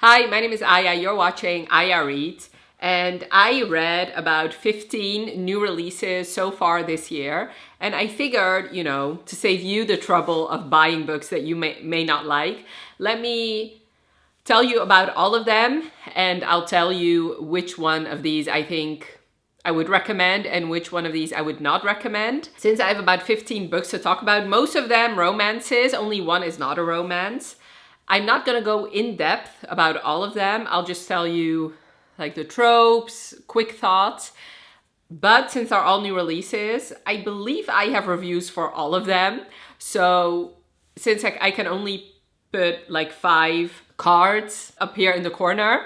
Hi, my name is Aya. You're watching Aya Reads, and I read about 15 new releases so far this year. And I figured, to save you the trouble of buying books that you may not like, let me tell you about all of them, and I'll tell you which one of these I think I would recommend and which one of these I would not recommend. Since I have about 15 books to talk about, most of them romances, only one is not a romance. I'm not gonna go in depth about all of them. I'll just tell you like the tropes, quick thoughts. But since they're all new releases, I believe I have reviews for all of them. So since I can only put like 5 cards up here in the corner,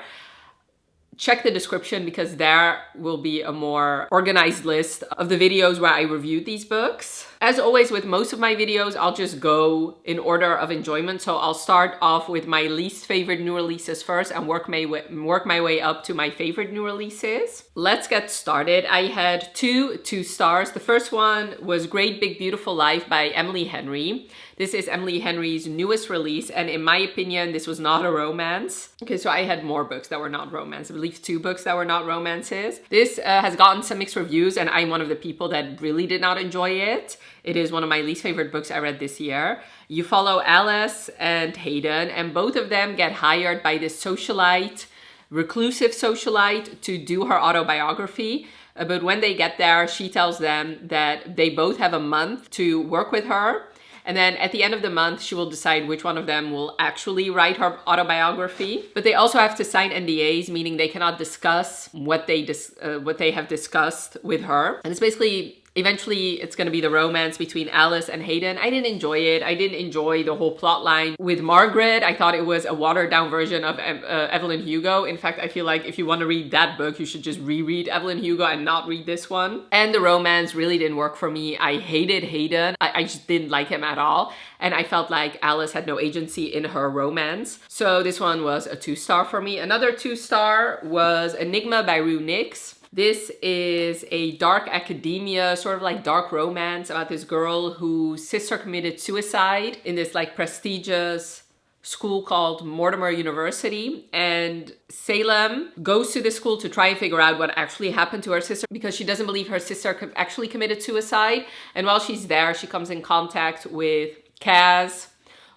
check the description because there will be a more organized list of the videos where I reviewed these books. As always with most of my videos, I'll just go in order of enjoyment. So I'll start off with my least favorite new releases first and work my way up to my favorite new releases. Let's get started. I had two stars. The first one was Great Big Beautiful Life by Emily Henry. This is Emily Henry's newest release, and in my opinion, this was not a romance. Okay, so I had more books that were not romance. I believe 2 books that were not romances. This has gotten some mixed reviews, and I'm one of the people that really did not enjoy it. It is one of my least favorite books I read this year. You follow Alice and Hayden, and both of them get hired by this socialite, reclusive socialite, to do her autobiography. But when they get there, she tells them that they both have a month to work with her. And then at the end of the month, she will decide which one of them will actually write her autobiography. But they also have to sign NDAs, meaning they cannot discuss what they have discussed with her. And it's basically, eventually, it's going to be the romance between Alice and Hayden. I didn't enjoy it. I didn't enjoy the whole plot line with Margaret. I thought it was a watered down version of Evelyn Hugo. In fact, I feel like if you want to read that book, you should just reread Evelyn Hugo and not read this one. And the romance really didn't work for me. I hated Hayden. I just didn't like him at all. And I felt like Alice had no agency in her romance. So this one was a 2-star for me. Another 2-star was Enigma by Rue Nix. This is a dark academia, sort of like dark romance about this girl whose sister committed suicide in this like prestigious school called Mortimer University. And Salem goes to this school to try and figure out what actually happened to her sister because she doesn't believe her sister actually committed suicide. And while she's there, she comes in contact with Kaz,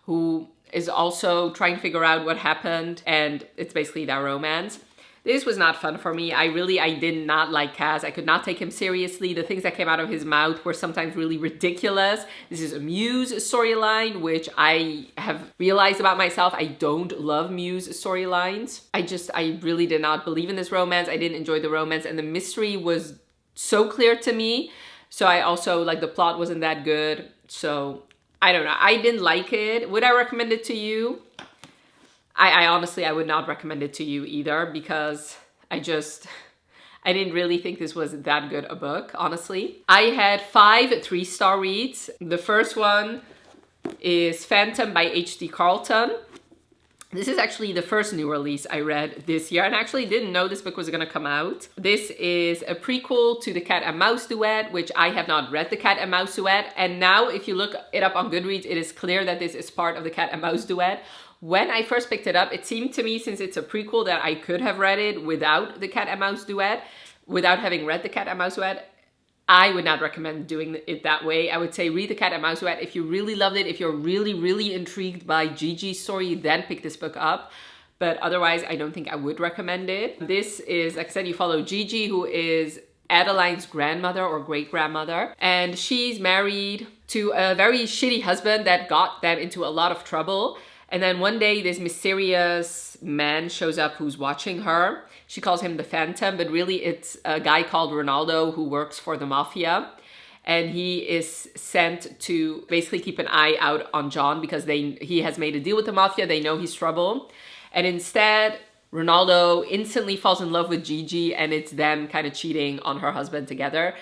who is also trying to figure out what happened. And it's basically their romance. This was not fun for me. I did not like Kaz. I could not take him seriously. The things that came out of his mouth were sometimes really ridiculous. This is a Muse storyline, which I have realized about myself. I don't love Muse storylines. I really did not believe in this romance. I didn't enjoy the romance, and the mystery was so clear to me. So I also, the plot wasn't that good. So I don't know. I didn't like it. Would I recommend it to you? I honestly, I would not recommend it to you either because I didn't really think this was that good a book, honestly. I had 5 3-star reads. The first one is Phantom by H.D. Carlton. This is actually the first new release I read this year, and I actually didn't know this book was gonna come out. This is a prequel to the Cat and Mouse duet, which I have not read the Cat and Mouse duet. And now if you look it up on Goodreads, it is clear that this is part of the Cat and Mouse duet. When I first picked it up, it seemed to me, since it's a prequel, that I could have read it without the Cat and Mouse duet, without having read the Cat and Mouse duet. I would not recommend doing it that way. I would say read the Cat and Mouse duet. If you really loved it, if you're really, really intrigued by Gigi's story, then pick this book up. But otherwise, I don't think I would recommend it. This is, like I said, you follow Gigi, who is Adeline's grandmother or great-grandmother. And she's married to a very shitty husband that got them into a lot of trouble. And then one day, this mysterious man shows up who's watching her. She calls him the Phantom, but really it's a guy called Ronaldo who works for the mafia. And he is sent to basically keep an eye out on John because he has made a deal with the mafia. They know he's trouble. And instead, Ronaldo instantly falls in love with Gigi, and it's them kind of cheating on her husband together.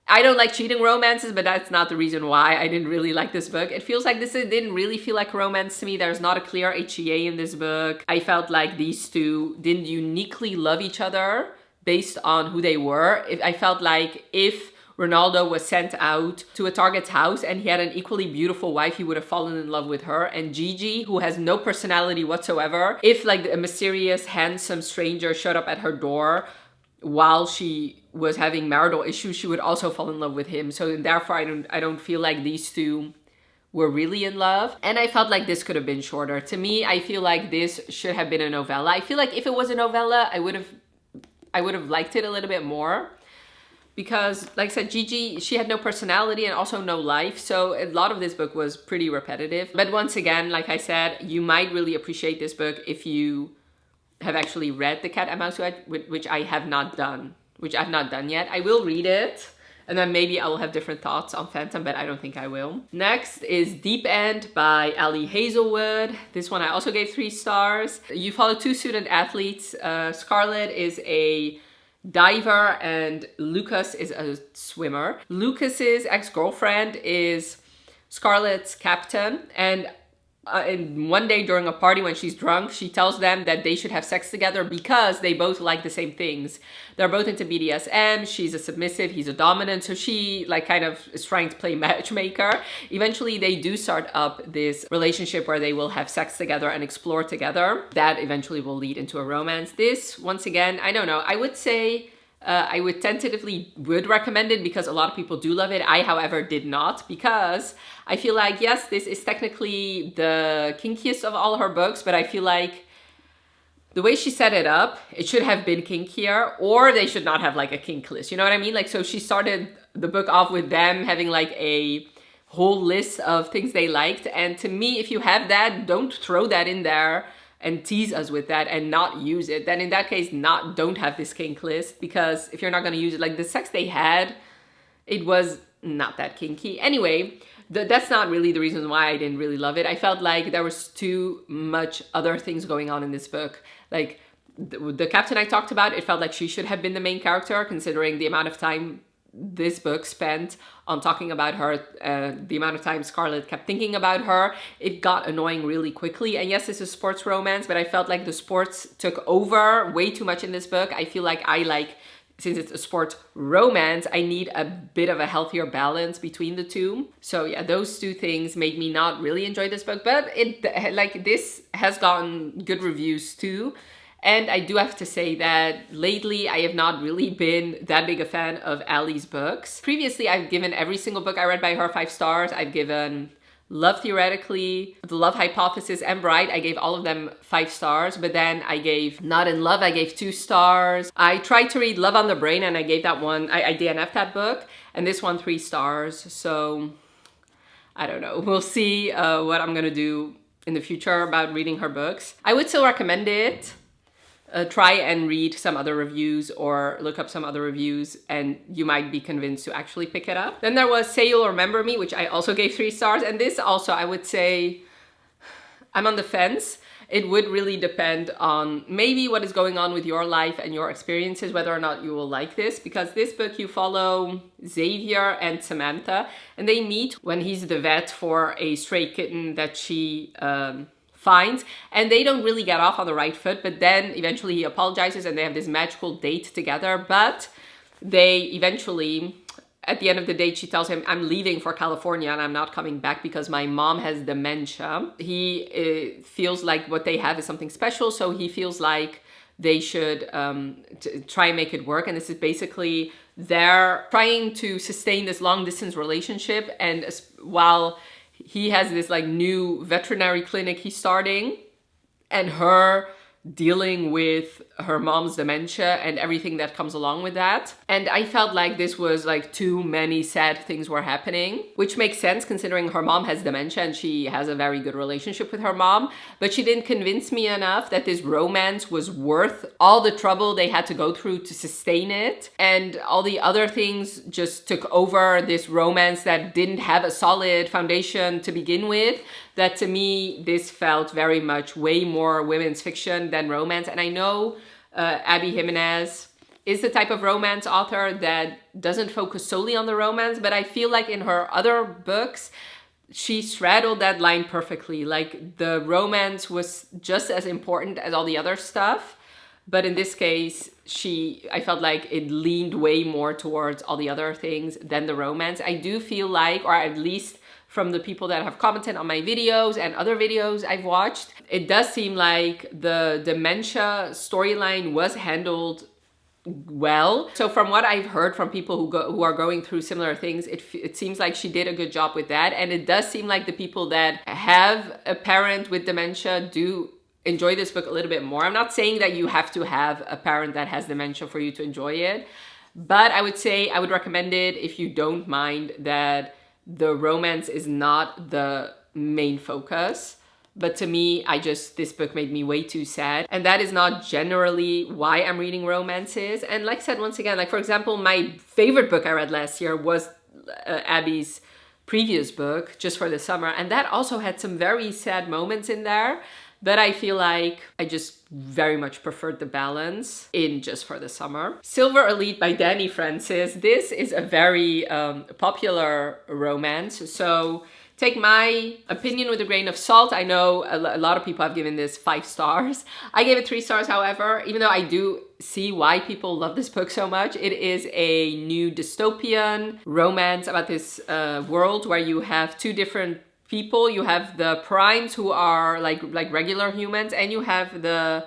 I don't like cheating romances, but that's not the reason why I didn't really like this book. It feels like it didn't really feel like romance to me. There's not a clear HEA in this book. I felt like these two didn't uniquely love each other based on who they were. I felt like if Ronaldo was sent out to a target's house and he had an equally beautiful wife, he would have fallen in love with her. And Gigi, who has no personality whatsoever, if like a mysterious, handsome stranger showed up at her door while she was having marital issues, she would also fall in love with him. So therefore, I don't feel like these two were really in love. And I felt like this could have been shorter. To me, I feel like this should have been a novella. I feel like if it was a novella, I would have liked it a little bit more. Because, like I said, Gigi, she had no personality and also no life. So a lot of this book was pretty repetitive. But once again, like I said, you might really appreciate this book if you have actually read The Cat and Mouse, which I have not done. Which I've not done yet. I will read it. And then maybe I will have different thoughts on Phantom, but I don't think I will. Next is Deep End by Ali Hazelwood. This one I also gave 3 stars. You follow 2 student athletes. Scarlett is a diver and Lucas is a swimmer. Lucas's ex-girlfriend is Scarlett's captain, and one day during a party when she's drunk, she tells them that they should have sex together because they both like the same things. They're both into BDSM. She's a submissive, he's a dominant. So she like kind of is trying to play matchmaker. Eventually they do start up this relationship where they will have sex together and explore together. That eventually will lead into a romance. This, once again, I don't know. I would say I would tentatively recommend it because a lot of people do love it. I, however, did not, because I feel like, yes, this is technically the kinkiest of all her books, but I feel like the way she set it up, it should have been kinkier, or they should not have like a kink list. You know what I mean? Like, so she started the book off with them having like a whole list of things they liked. And to me, if you have that, don't throw that in there and tease us with that and not use it. Then in that case, don't have this kink list, because if you're not gonna use it, like the sex they had, it was not that kinky. Anyway, that's not really the reason why I didn't really love it. I felt like there was too much other things going on in this book. Like the captain I talked about, it felt like she should have been the main character, considering the amount of time this book spent on talking about her, the amount of time Scarlett kept thinking about her. It got annoying really quickly. And yes, this is sports romance, but I felt like the sports took over way too much in this book. I feel like since it's a sports romance, I need a bit of a healthier balance between the two. So yeah, those two things made me not really enjoy this book, but this has gotten good reviews too. And I do have to say that lately I have not really been that big a fan of Ali's books. Previously, I've given every single book I read by her 5 stars. I've given Love Theoretically, The Love Hypothesis, and Bright. I gave all of them 5 stars, but then I gave Not in Love, I gave 2 stars. I tried to read Love on the Brain and I gave that one, I DNF'd that book, and this one 3 stars. So I don't know. We'll see what I'm gonna do in the future about reading her books. I would still recommend it. Try and read some other reviews or look up some other reviews and you might be convinced to actually pick it up. Then there was Say You'll Remember Me, which I also gave 3 stars. And this also, I would say, I'm on the fence. It would really depend on maybe what is going on with your life and your experiences, whether or not you will like this. Because this book, you follow Xavier and Samantha, and they meet when he's the vet for a stray kitten that she finds, and they don't really get off on the right foot, but then eventually he apologizes and they have this magical date together. But they eventually, at the end of the date, she tells him, I'm leaving for California and I'm not coming back because my mom has dementia. He feels like what they have is something special, so he feels like they should try and make it work. And this is basically they're trying to sustain this long distance relationship, and while he has this like new veterinary clinic he's starting, and her dealing with her mom's dementia and everything that comes along with that. And I felt like this was like too many sad things were happening, which makes sense considering her mom has dementia and she has a very good relationship with her mom. But she didn't convince me enough that this romance was worth all the trouble they had to go through to sustain it. And all the other things just took over this romance that didn't have a solid foundation to begin with. That to me, this felt very much way more women's fiction than romance. And I know Ali Jimenez is the type of romance author that doesn't focus solely on the romance, but I feel like in her other books, she straddled that line perfectly. Like the romance was just as important as all the other stuff. But in this case, I felt like it leaned way more towards all the other things than the romance. I do feel like, or at least from the people that have commented on my videos and other videos I've watched, it does seem like the dementia storyline was handled well. So from what I've heard from people who are going through similar things, it seems like she did a good job with that. And it does seem like the people that have a parent with dementia do enjoy this book a little bit more. I'm not saying that you have to have a parent that has dementia for you to enjoy it, but I would say I would recommend it if you don't mind that the romance is not the main focus. But to me, this book made me way too sad. And that is not generally why I'm reading romances. And like I said, once again, like for example, my favorite book I read last year was Abby's previous book, Just for the Summer. And that also had some very sad moments in there. But I feel like I just very much preferred the balance in Just for the Summer. Silver Elite by Dani Francis. This is a very popular romance. So take my opinion with a grain of salt. I know a lot of people have given this 5 stars. I gave it 3 stars, however, even though I do see why people love this book so much. It is a new dystopian romance about this world where you have 2 different people. You have the primes who are like regular humans, and you have the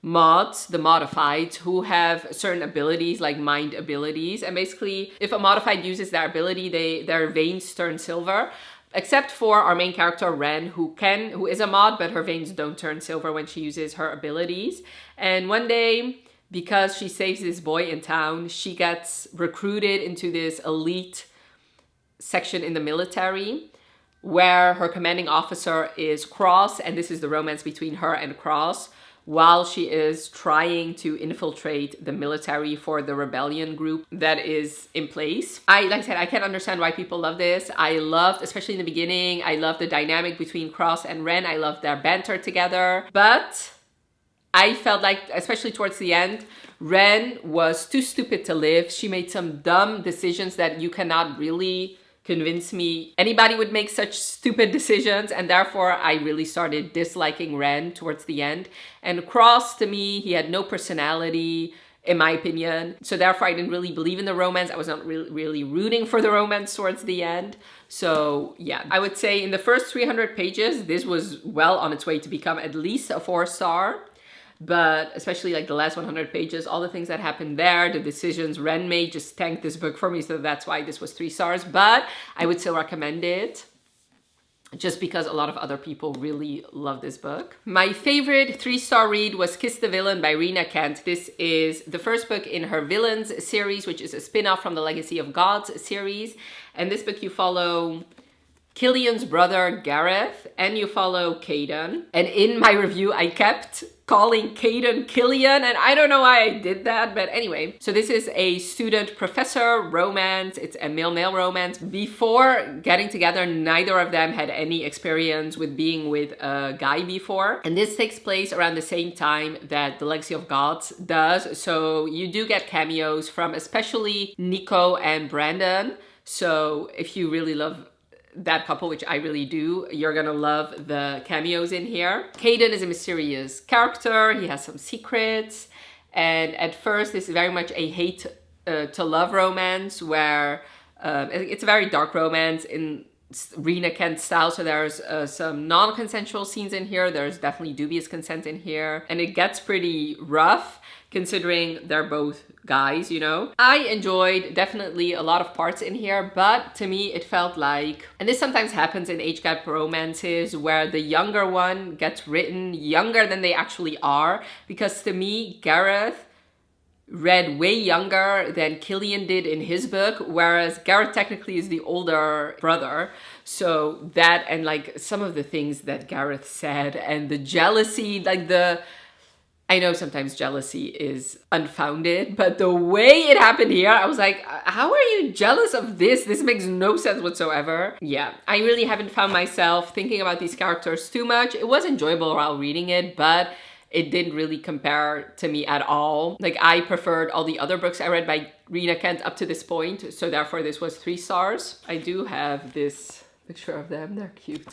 mods, the modifieds, who have certain abilities like mind abilities. And basically, if a modified uses their ability, their veins turn silver. Except for our main character, Ren, who is a mod, but her veins don't turn silver when she uses her abilities. And one day, because she saves this boy in town, she gets recruited into this elite section in the military where her commanding officer is Cross, and this is the romance between her and Cross, while she is trying to infiltrate the military for the rebellion group that is in place. Like I said, I can't understand why people love this. I loved, especially in the beginning, I loved the dynamic between Cross and Ren. I loved their banter together. But I felt like, especially towards the end, Ren was too stupid to live. She made some dumb decisions that you cannot really convince me anybody would make such stupid decisions, and therefore I really started disliking Ren towards the end. And Cross, to me, he had no personality, in my opinion, so therefore I didn't really believe in the romance. I was not really rooting for the romance towards the end. So yeah, I would say in the first 300 pages, this was well on its way to become at least a 4-star. But especially like the last 100 pages, all the things that happened there, the decisions Ren made just tanked this book for me. So that's why this was 3 stars. But I would still recommend it just because a lot of other people really love this book. My favorite 3-star read was Kiss the Villain by Rina Kent. This is the first book in her Villains series, which is a spin-off from the Legacy of Gods series. And this book you follow Killian's brother Gareth, and you follow Caden. And in my review, I kept calling Caden Killian, and I don't know why I did that, but anyway. So this is a student-professor romance. It's a male-male romance. Before getting together, neither of them had any experience with being with a guy before. And this takes place around the same time that The Legacy of Gods does. So you do get cameos from especially Nico and Brandon. So if you really love that couple, which I really do, you're gonna love the cameos in here. Caden is a mysterious character. He has some secrets, and at first this is very much a hate to love romance where it's a very dark romance in Rina Kent style. So there's some non-consensual scenes in here. There's definitely dubious consent in here, and it gets pretty rough considering they're both guys, you know. I enjoyed definitely a lot of parts in here, but to me it felt like, and this sometimes happens in age gap romances, where the younger one gets written younger than they actually are, because to me Gareth read way younger than Killian did in his book, whereas Gareth technically is the older brother. So that, and like some of the things that Gareth said, and the jealousy, I know sometimes jealousy is unfounded, but the way it happened here, I was like, how are you jealous of this? This makes no sense whatsoever. Yeah, I really haven't found myself thinking about these characters too much. It was enjoyable while reading it, but it didn't really compare to me at all. Like, I preferred all the other books I read by Rina Kent up to this point, so therefore this was 3 stars. I do have this picture of them. They're cute.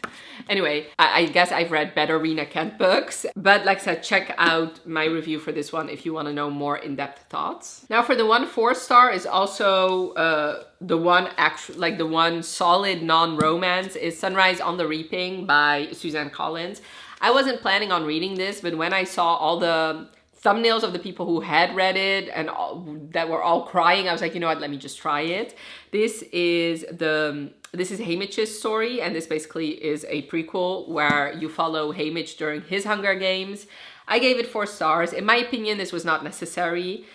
Anyway, I guess I've read better Rina Kent books, but like I said, check out my review for this one if you want to know more in-depth thoughts. Now for the 1 4-star is also the one solid non-romance is Sunrise on the Reaping by Suzanne Collins. I wasn't planning on reading this, but when I saw all the thumbnails of the people who had read it and that were all crying, I was like, you know what, let me just try it. This is Haymitch's story, and this basically is a prequel where you follow Haymitch during his Hunger Games. I gave it 4 stars. In my opinion, this was not necessary.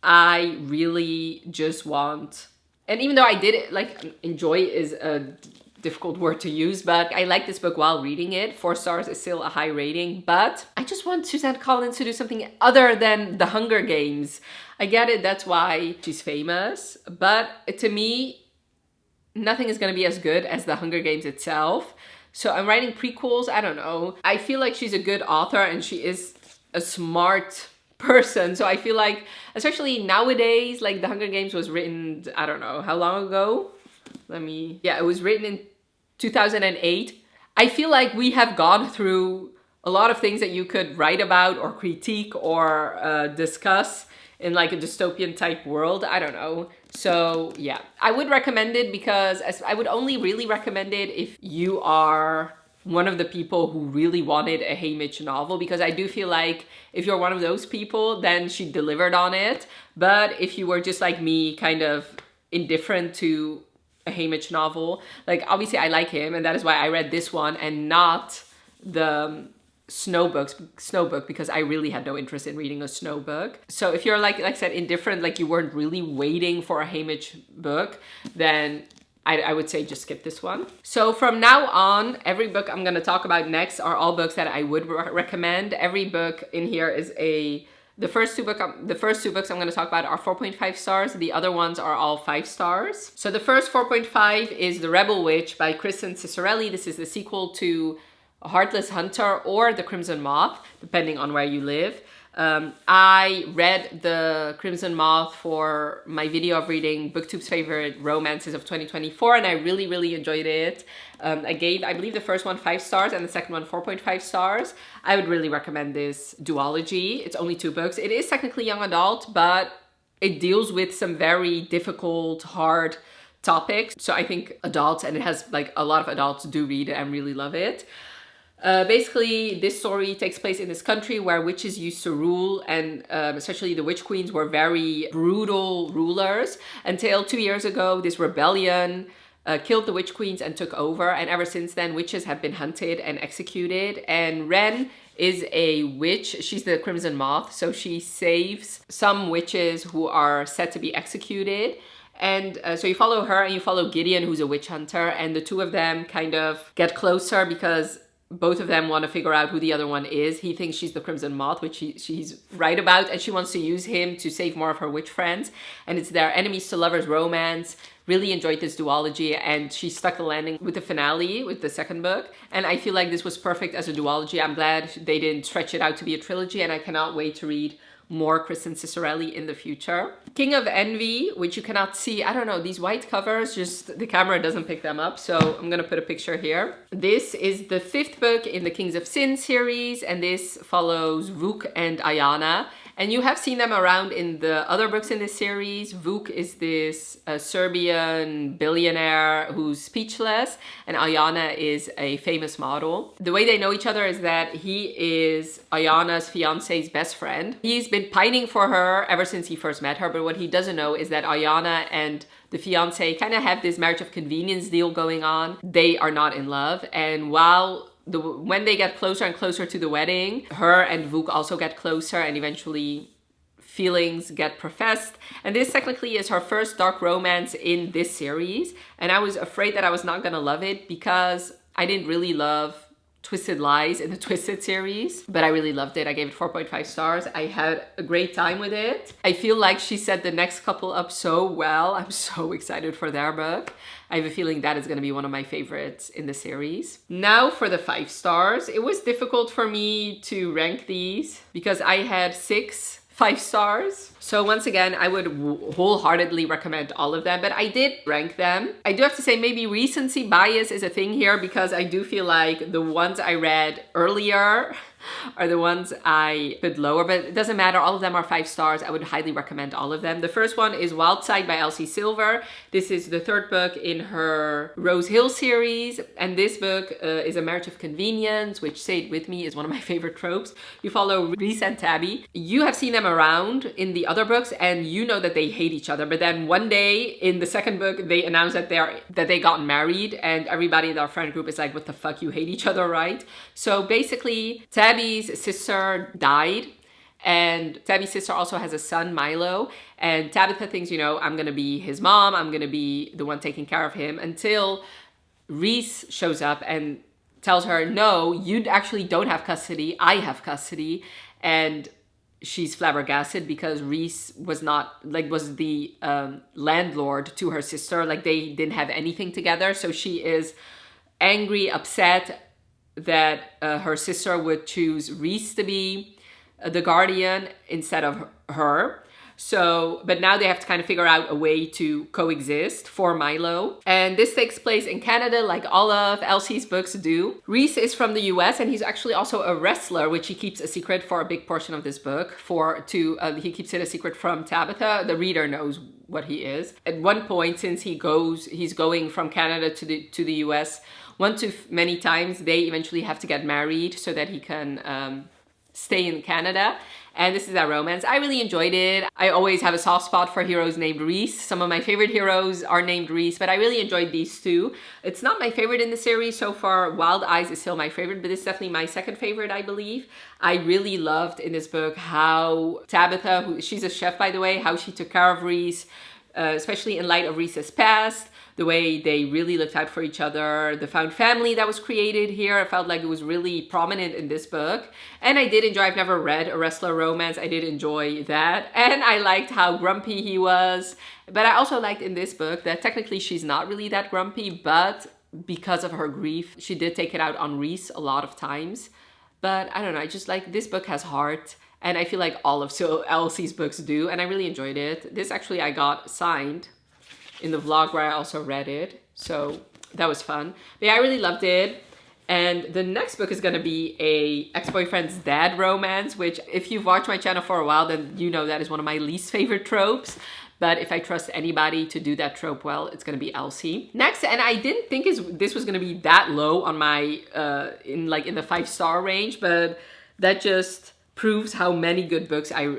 I really just want, and even though I did it, like, enjoy is a difficult word to use, but I like this book while reading it. 4 stars is still a high rating, but I just want Suzanne Collins to do something other than the Hunger Games. I get it, that's why she's famous, but to me, nothing is going to be as good as the Hunger Games itself. So I'm writing prequels, I don't know. I feel like she's a good author and she is a smart person. So I feel like, especially nowadays, like the Hunger Games was written, I don't know, how long ago? It was written in 2008. I feel like we have gone through a lot of things that you could write about or critique or discuss in like a dystopian type world. I don't know. So yeah, I would recommend it because I would only really recommend it if you are one of the people who really wanted a Haymitch novel, because I do feel like if you're one of those people, then she delivered on it. But if you were just like me, kind of indifferent to a Haymitch novel, like obviously I like him and that is why I read this one and not the snow book, because I really had no interest in reading a snow book. So if you're like I said, indifferent, like you weren't really waiting for a Haymitch book, then I would say just skip this one. So from now on, every book I'm going to talk about next are all books that I would recommend. Every book in here is the first two books I'm going to talk about are 4.5 stars. The other ones are all 5 stars. So the first 4.5 is The Rebel Witch by Kristen Ciccarelli. This is the sequel to Heartless Hunter or The Crimson Moth, depending on where you live. I read The Crimson Moth for my video of reading BookTube's favorite romances of 2024, and I really, really enjoyed it. I gave, I believe, the first one 5 stars and the second one 4.5 stars. I would really recommend this duology. It's only 2 books. It is technically young adult, but it deals with some very difficult, hard topics. So I think adults, and it has like a lot of adults do read it and really love it. Basically, this story takes place in this country where witches used to rule, and especially the witch queens were very brutal rulers until 2 years ago. This rebellion killed the witch queens and took over, and ever since then witches have been hunted and executed. And Ren is a witch. She's the Crimson Moth, so she saves some witches who are set to be executed. And so you follow her and you follow Gideon, who's a witch hunter, and the two of them kind of get closer because both of them want to figure out who the other one is. He thinks she's the Crimson Moth, which she's right about, and she wants to use him to save more of her witch friends. And it's their enemies to lovers romance. Really enjoyed this duology, and she stuck the landing with the finale, with the second book. And I feel like this was perfect as a duology. I'm glad they didn't stretch it out to be a trilogy, and I cannot wait to read more Kristen Ciccarelli in the future. King of Envy, which you cannot see. I don't know, these white covers, just the camera doesn't pick them up, so I'm gonna put a picture here. This is the 5th book in the Kings of Sin series, and this follows Vuk and Ayana. And you have seen them around in the other books in this series. Vuk is this Serbian billionaire who's speechless, and Ayana is a famous model. The way they know each other is that he is Ayana's fiance's best friend. He's been pining for her ever since he first met her, but what he doesn't know is that Ayana and the fiance kind of have this marriage of convenience deal going on. They are not in love, and when they get closer and closer to the wedding, her and Vuk also get closer, and eventually feelings get professed. And this technically is her first dark romance in this series, and I was afraid that I was not gonna love it because I didn't really love Twisted Lies in the Twisted series, but I really loved it. I gave it 4.5 stars. I had a great time with it. I feel like she set the next couple up so well. I'm so excited for their book. I have a feeling that is going to be one of my favorites in the series. Now for the 5 stars. It was difficult for me to rank these because I had 6 5 stars. So once again, I would wholeheartedly recommend all of them, but I did rank them. I do have to say maybe recency bias is a thing here, because I do feel like the ones I read earlier are the ones I put lower, but it doesn't matter. All of them are 5 stars. I would highly recommend all of them. The first one is Wild Side by Elsie Silver. This is the 3rd book in her Rose Hill series, and this book is A Marriage of Convenience, which, say it with me, is one of my favorite tropes. You follow Reese and Tabby. You have seen them around in the other books, and you know that they hate each other, but then one day in the 2nd book they announce that they got married, and everybody in our friend group is like, what the fuck, you hate each other, right? So basically, Tabby's sister died, and Tabby's sister also has a son, Milo, and Tabitha thinks, you know, I'm gonna be his mom, I'm gonna be the one taking care of him, until Reese shows up and tells her, no, you actually don't have custody, I have custody. And she's flabbergasted, because Reese was the landlord to her sister. Like, they didn't have anything together. So she is angry, upset that her sister would choose Reese to be the guardian instead of her. So, but now they have to kind of figure out a way to coexist for Milo. And this takes place in Canada, like all of Elsie's books do. Reese is from the US, and he's actually also a wrestler, which he keeps a secret for a big portion of this book. He keeps it a secret from Tabitha. The reader knows what he is. At one point, since he's going from Canada to the US one too many times, they eventually have to get married so that he can stay in Canada. And this is a romance. I really enjoyed it. I always have a soft spot for heroes named Reese. Some of my favorite heroes are named Reese, but I really enjoyed these two. It's not my favorite in the series so far. Wild Eyes is still my favorite, but it's definitely my 2nd favorite, I believe. I really loved in this book how Tabitha, she's a chef by the way, how she took care of Reese, especially in light of Reese's past. The way they really looked out for each other, the found family that was created here, I felt like it was really prominent in this book. And I did enjoy, I've never read a wrestler romance, I did enjoy that. And I liked how grumpy he was. But I also liked in this book that technically she's not really that grumpy, but because of her grief, she did take it out on Reese a lot of times. But I don't know, I just like, this book has heart. And I feel like all of Elsie's books do, and I really enjoyed it. This actually I got signed in the vlog where I also read it. So that was fun. But yeah, I really loved it. And the next book is gonna be a ex-boyfriend's dad romance, which if you've watched my channel for a while, then you know that is one of my least favorite tropes. But if I trust anybody to do that trope well, it's gonna be Elsie. Next, and I didn't think this was gonna be that low on my, in the 5-star range, but that just proves how many good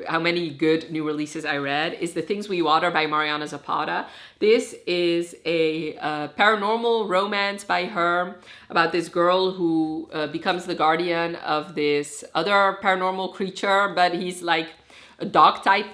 how many good new releases I read, is The Things We Water by Mariana Zapata. This is a paranormal romance by her about this girl who becomes the guardian of this other paranormal creature, but he's like a dog type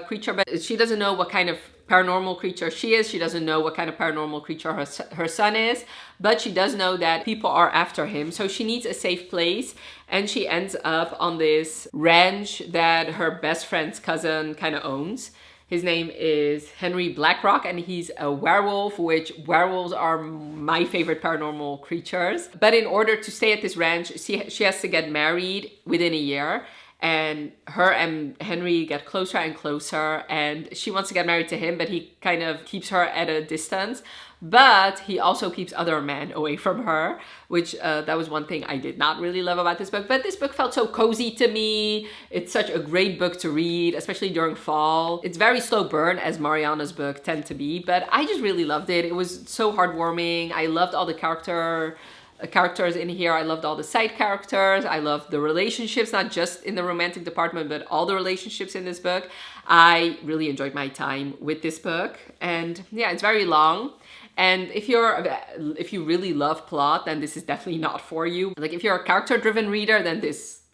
creature, but she doesn't know what kind of paranormal creature she is. She doesn't know what kind of paranormal creature her son is, but she does know that people are after him. So she needs a safe place, and she ends up on this ranch that her best friend's cousin kind of owns. His name is Henry Blackrock, and he's a werewolf, which werewolves are my favorite paranormal creatures. But in order to stay at this ranch, she has to get married within a year. And her and Henry get closer and closer, and she wants to get married to him, but he kind of keeps her at a distance. But he also keeps other men away from her, which that was one thing I did not really love about this book. But this book felt so cozy to me. It's such a great book to read, especially during fall. It's very slow burn, as Mariana's book tend to be, but I just really loved it. It was so heartwarming. I loved all the characters in here. I loved all the side characters. I loved the relationships, not just in the romantic department, but all the relationships in this book. I really enjoyed my time with this book. And yeah, it's very long. And if you really love plot, then this is definitely not for you. Like, if you're a character-driven reader, then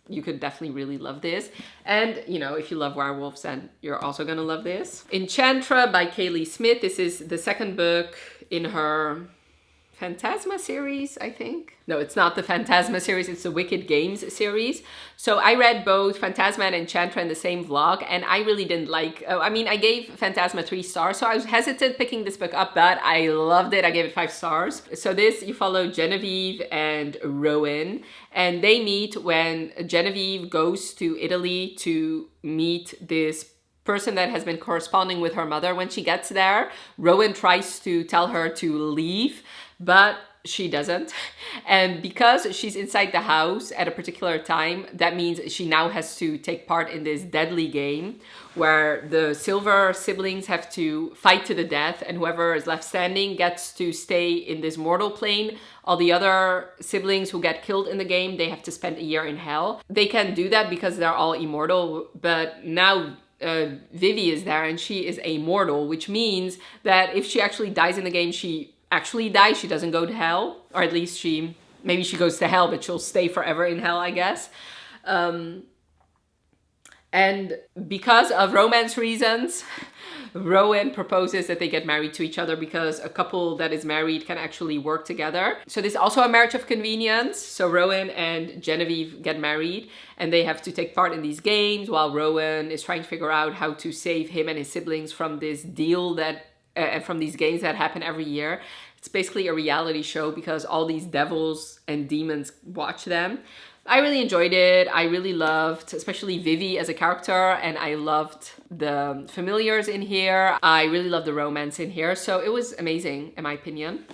you could definitely really love this. And, you know, if you love werewolves, then you're also gonna love this. Enchantra by Kaylie Smith. This is the 2nd book in her Phantasma series, I think. No, it's not the Phantasma series, it's the Wicked Games series. So I read both Phantasma and Enchantra in the same vlog, and I really didn't like, I mean, I gave Phantasma 3 stars, so I was hesitant picking this book up, but I loved it. I gave it 5 stars. So this, you follow Genevieve and Rowan, and they meet when Genevieve goes to Italy to meet this person that has been corresponding with her mother. When she gets there, Rowan tries to tell her to leave, but she doesn't. And because she's inside the house at a particular time, that means she now has to take part in this deadly game where the silver siblings have to fight to the death, and whoever is left standing gets to stay in this mortal plane. All the other siblings who get killed in the game, they have to spend a year in hell. They can do that because they're all immortal, but now Vivi is there and she is a mortal, which means that if she actually dies in the game, she actually dies. She doesn't go to hell, or at least maybe she goes to hell, but she'll stay forever in hell, I guess. And because of romance reasons, Rowan proposes that they get married to each other because a couple that is married can actually work together. So this is also a marriage of convenience. So Rowan and Genevieve get married and they have to take part in these games while Rowan is trying to figure out how to save him and his siblings from this deal that, from these games that happen every year. It's basically a reality show because all these devils and demons watch them. I really enjoyed it. I really loved, especially Vivi as a character, and I loved the familiars in here. I really loved the romance in here, so it was amazing, in my opinion.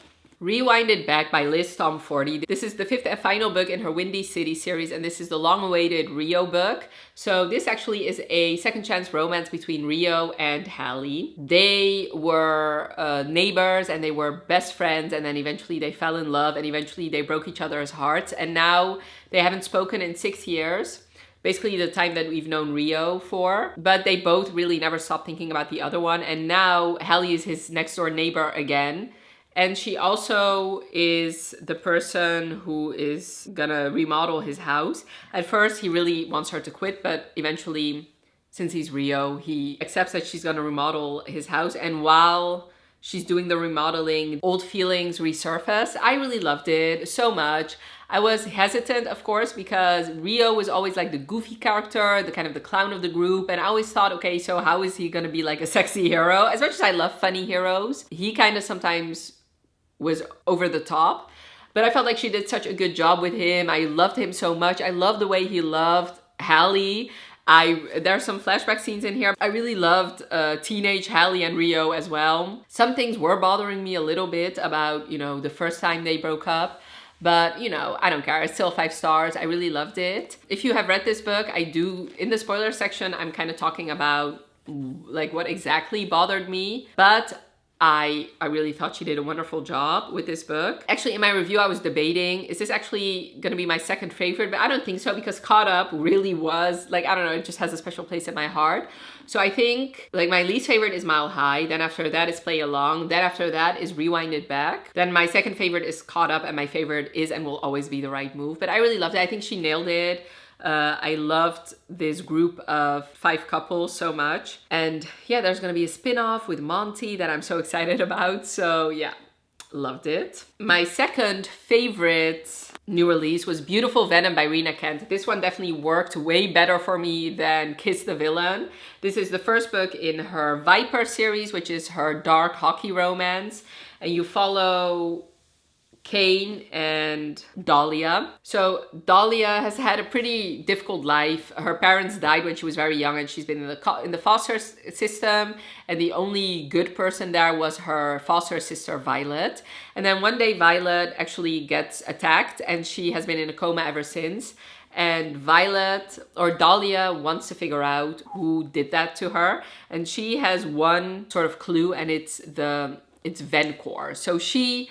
Rewinded Back by Liz Tomforde. This is the 5th and final book in her Windy City series, and this is the long-awaited Rio book. So this actually is a second chance romance between Rio and Hallie. They were neighbors and they were best friends, and then eventually they fell in love, and eventually they broke each other's hearts, and now they haven't spoken in 6 years. Basically the time that we've known Rio for, but they both really never stopped thinking about the other one, and now Hallie is his next door neighbor again. And she also is the person who is gonna remodel his house. At first, he really wants her to quit, but eventually, since he's Rio, he accepts that she's gonna remodel his house. And while she's doing the remodeling, old feelings resurface. I really loved it so much. I was hesitant, of course, because Rio was always like the goofy character, the kind of the clown of the group. And I always thought, okay, so how is he gonna be like a sexy hero? As much as I love funny heroes, he kind of sometimes was over the top, but I felt like she did such a good job with him. I loved him so much. I loved the way he loved Hallie. There are some flashback scenes in here. I really loved teenage Hallie and Rio as well. Some things were bothering me a little bit about, you know, the first time they broke up, but you know, I don't care. It's still 5 stars. I really loved it. If you have read this book, in the spoiler section, I'm kind of talking about like what exactly bothered me, but I really thought she did a wonderful job with this book. Actually, in my review, I was debating, is this actually gonna be my second favorite? But I don't think so, because Caught Up really was, like, I don't know, it just has a special place in my heart. So I think, like, my least favorite is Mile High. Then after that is Play Along. Then after that is Rewinded Back. Then my second favorite is Caught Up, and my favorite is and will always be The Right Move. But I really loved it. I think she nailed it. I loved this group of 5 couples so much. And yeah, there's gonna be a spin-off with Monty that I'm so excited about. So yeah, loved it. My second favorite new release was Beautiful Venom by Rina Kent. This one definitely worked way better for me than Kiss the Villain. This is the first book in her Viper series, which is her dark hockey romance. And you follow Kane and Dahlia. So Dahlia has had a pretty difficult life. Her parents died when she was very young, and she's been in the foster system, and the only good person there was her foster sister Violet. And then one day Violet actually gets attacked, and she has been in a coma ever since. And Violet, or Dahlia, wants to figure out who did that to her, and she has one sort of clue, and it's Vencor. So she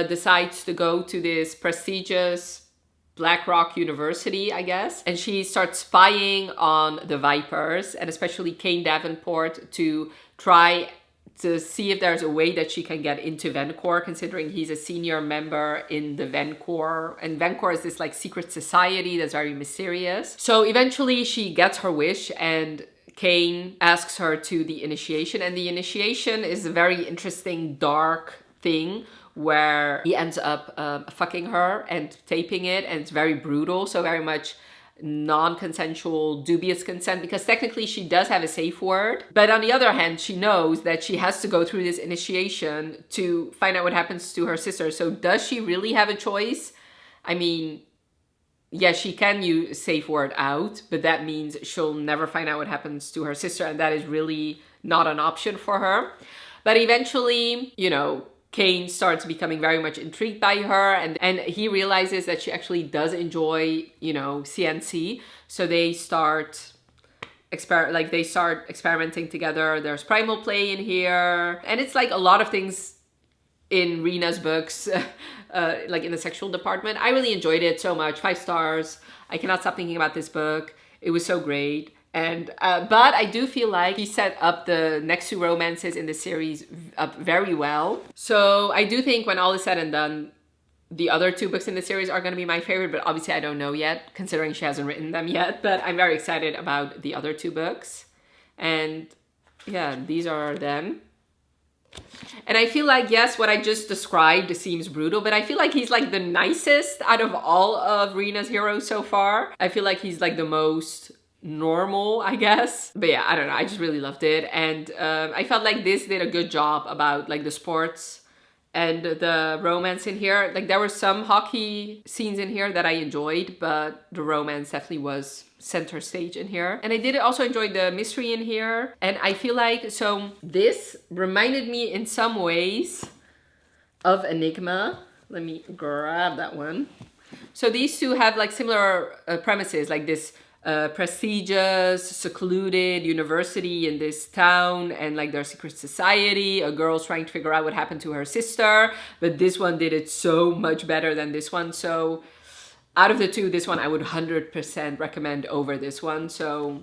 decides to go to this prestigious Black Rock University, I guess, and she starts spying on the Vipers, and especially Kane Davenport, to try to see if there's a way that she can get into Vencor, considering he's a senior member in the Vencor, and Vencor is this like secret society that's very mysterious. So eventually she gets her wish, and Kane asks her to the initiation, and the initiation is a very interesting, dark thing where he ends up fucking her and taping it, and it's very brutal, so very much non-consensual, dubious consent, because technically she does have a safe word, but on the other hand she knows that she has to go through this initiation to find out what happens to her sister. So does she really have a choice? I mean, yeah, she can use safe word out, but that means she'll never find out what happens to her sister, and that is really not an option for her. But eventually, you know, Kane starts becoming very much intrigued by her, and he realizes that she actually does enjoy, you know, CNC. So they start experimenting together. There's primal play in here, and it's like a lot of things in Rina's books, like in the sexual department. I really enjoyed it so much. 5 stars. I cannot stop thinking about this book. It was so great. And but I do feel like he set up the next 2 romances in the series up very well. So I do think when all is said and done, the other 2 books in the series are going to be my favorite, but obviously I don't know yet, considering she hasn't written them yet. But I'm very excited about the other 2 books. And yeah, these are them. And I feel like, yes, what I just described seems brutal, but I feel like he's like the nicest out of all of Rina's heroes so far. I feel like he's like the most normal, I guess. But yeah, I don't know, I just really loved it. And I felt like this did a good job about like the sports and the romance in here. Like there were some hockey scenes in here that I enjoyed, but the romance definitely was center stage in here. And I did also enjoy the mystery in here. And I feel like, so this reminded me in some ways of Enigma. Let me grab that one. So these 2 have like similar premises, like this prestigious, secluded university in this town, and like their secret society. A girl's trying to figure out what happened to her sister, but this one did it so much better than this one. So out of the 2, this one I would 100% recommend over this one. So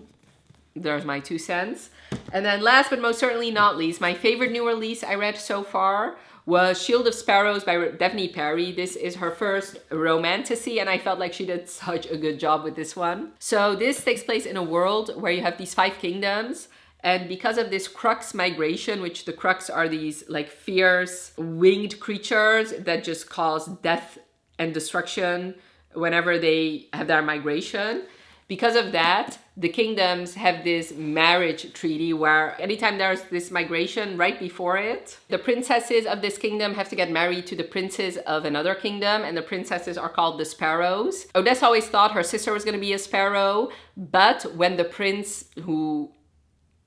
there's my 2 cents. And then last but most certainly not least, my favorite new release I read so far was Shield of Sparrows by Devney Perry. This is her first romantasy, and I felt like she did such a good job with this one. So this takes place in a world where you have these 5 kingdoms, and because of this crux migration, which the crux are these like fierce winged creatures that just cause death and destruction whenever they have their migration. Because of that, the kingdoms have this marriage treaty where anytime there's this migration, right before it, the princesses of this kingdom have to get married to the princes of another kingdom, and the princesses are called the Sparrows. Odessa always thought her sister was going to be a sparrow, but when the prince who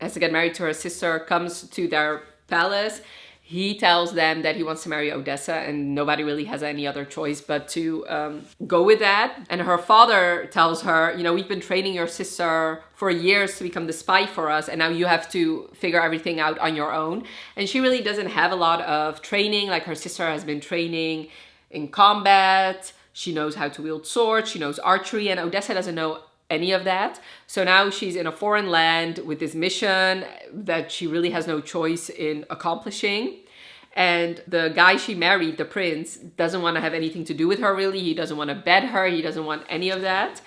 has to get married to her sister comes to their palace, he tells them that he wants to marry Odessa, and nobody really has any other choice but to go with that. And her father tells her, you know, we've been training your sister for years to become the spy for us, and now you have to figure everything out on your own. And she really doesn't have a lot of training. Like her sister has been training in combat. She knows how to wield swords. She knows archery, and Odessa doesn't know any of that. So now she's in a foreign land with this mission that she really has no choice in accomplishing. And the guy she married, the prince, doesn't want to have anything to do with her really. He doesn't want to bed her. He doesn't want any of that.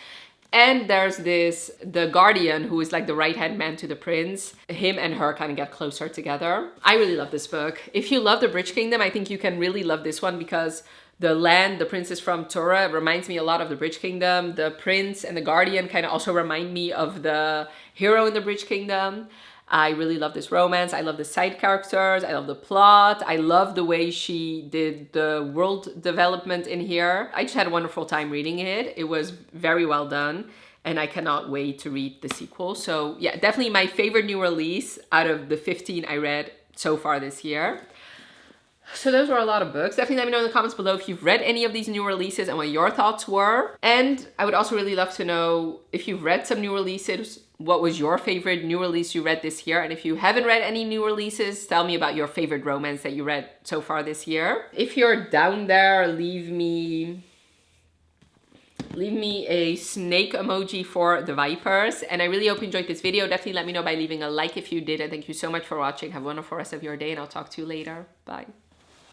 And there's the guardian who is like the right-hand man to the prince. Him and her kind of get closer together. I really love this book. If you love the Bridge Kingdom, I think you can really love this one because the land the prince is from, Tora, reminds me a lot of the Bridge Kingdom. The prince and the guardian kind of also remind me of the hero in the Bridge Kingdom. I really love this romance. I love the side characters. I love the plot. I love the way she did the world development in here. I just had a wonderful time reading it. It was very well done, and I cannot wait to read the sequel. So yeah, definitely my favorite new release out of the 15 I read so far this year. So those were a lot of books. Definitely let me know in the comments below if you've read any of these new releases and what your thoughts were. And I would also really love to know if you've read some new releases, what was your favorite new release you read this year? And if you haven't read any new releases, tell me about your favorite romance that you read so far this year. If you're down there, leave me a snake emoji for the vipers. And I really hope you enjoyed this video. Definitely let me know by leaving a like if you did. And thank you so much for watching. Have a wonderful rest of your day, and I'll talk to you later. Bye.